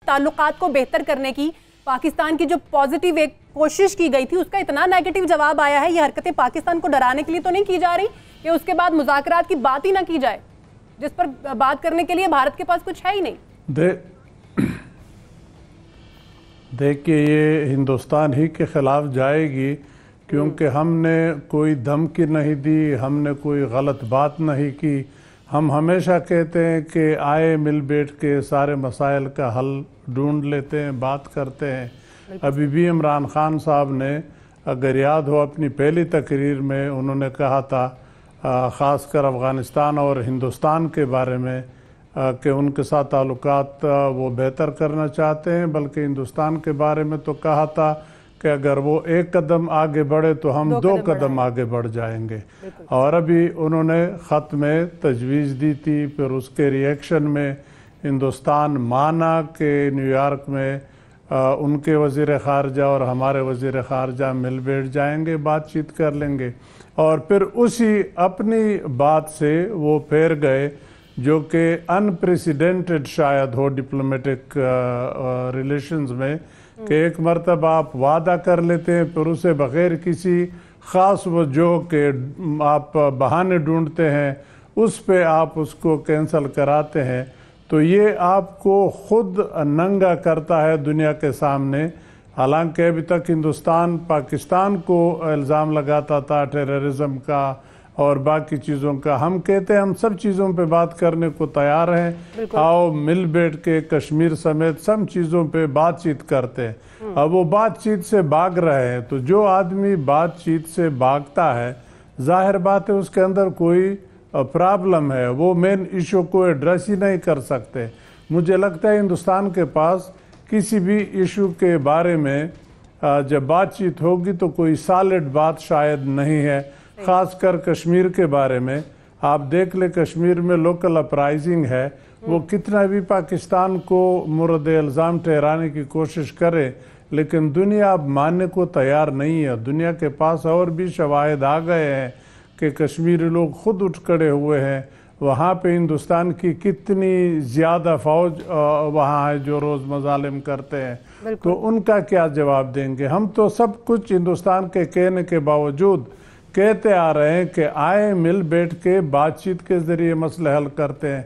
تعلقات کو بہتر کرنے کی پاکستان کی جو پازیٹیو ایک کوشش کی گئی تھی اس کا اتنا نیگیٹو جواب آیا ہے. یہ حرکتیں پاکستان کو ڈرانے کے لیے تو نہیں کی جا رہی کہ اس کے بعد مذاکرات کی بات ہی نہ کی جائے, جس پر بات کرنے کے لیے بھارت کے پاس کچھ ہے ہی نہیں. دیکھیے یہ ہندوستان ہی کے خلاف جائے گی, کیونکہ ہم نے کوئی دھمکی نہیں دی, ہم نے کوئی غلط بات نہیں کی. ہم ہمیشہ کہتے ہیں کہ آئے مل بیٹھ کے سارے مسائل کا حل ڈھونڈ لیتے ہیں, بات کرتے ہیں. ابھی بھی عمران خان صاحب نے اگر یاد ہو اپنی پہلی تقریر میں انہوں نے کہا تھا, خاص کر افغانستان اور ہندوستان کے بارے میں, کہ ان کے ساتھ تعلقات وہ بہتر کرنا چاہتے ہیں, بلکہ ہندوستان کے بارے میں تو کہا تھا کہ اگر وہ ایک قدم آگے بڑھے تو ہم دو قدم آگے بڑھ جائیں گے. اور ابھی انہوں نے خط میں تجویز دی تھی, پھر اس کے ریئیکشن میں ہندوستان مانا کہ نیو یارک میں ان کے وزیر خارجہ اور ہمارے وزیر خارجہ مل بیٹھ جائیں گے, بات چیت کر لیں گے. اور پھر اسی اپنی بات سے وہ پھیر گئے جو کہ انپریسیڈنٹڈ شاید ہو ڈپلومیٹک ریلیشنز میں, کہ ایک مرتبہ آپ وعدہ کر لیتے ہیں پھر اسے بغیر کسی خاص وجہ کے آپ بہانے ڈھونڈتے ہیں, اس پہ آپ اس کو کینسل کراتے ہیں. تو یہ آپ کو خود ننگا کرتا ہے دنیا کے سامنے. حالانکہ ابھی تک ہندوستان پاکستان کو الزام لگاتا تھا ٹیررزم کا اور باقی چیزوں کا. ہم کہتے ہیں ہم سب چیزوں پہ بات کرنے کو تیار ہیں, آؤ مل بیٹھ کے کشمیر سمیت سب چیزوں پہ بات چیت کرتے ہیں. اب وہ بات چیت سے بھاگ رہے ہیں, تو جو آدمی بات چیت سے بھاگتا ہے ظاہر بات ہے اس کے اندر کوئی پرابلم ہے, وہ مین ایشو کو ایڈریس ہی نہیں کر سکتے. مجھے لگتا ہے ہندوستان کے پاس کسی بھی ایشو کے بارے میں جب بات چیت ہوگی تو کوئی سالڈ بات شاید نہیں ہے. خاص کر کشمیر کے بارے میں آپ دیکھ لیں, کشمیر میں لوکل اپرائزنگ ہے, وہ کتنا بھی پاکستان کو مورد الزام ٹھہرانے کی کوشش کرے لیکن دنیا اب ماننے کو تیار نہیں ہے. دنیا کے پاس اور بھی شواہد آ گئے ہیں کہ کشمیری لوگ خود اٹھ کھڑے ہوئے ہیں. وہاں پہ ہندوستان کی کتنی زیادہ فوج وہاں ہے جو روز مظالم کرتے ہیں, تو ان کا کیا جواب دیں گے؟ ہم تو سب کچھ ہندوستان کے کہنے کے باوجود کہتے آ رہے ہیں کہ آئے مل بیٹھ کے بات چیت کے ذریعے مسئلے حل کرتے ہیں.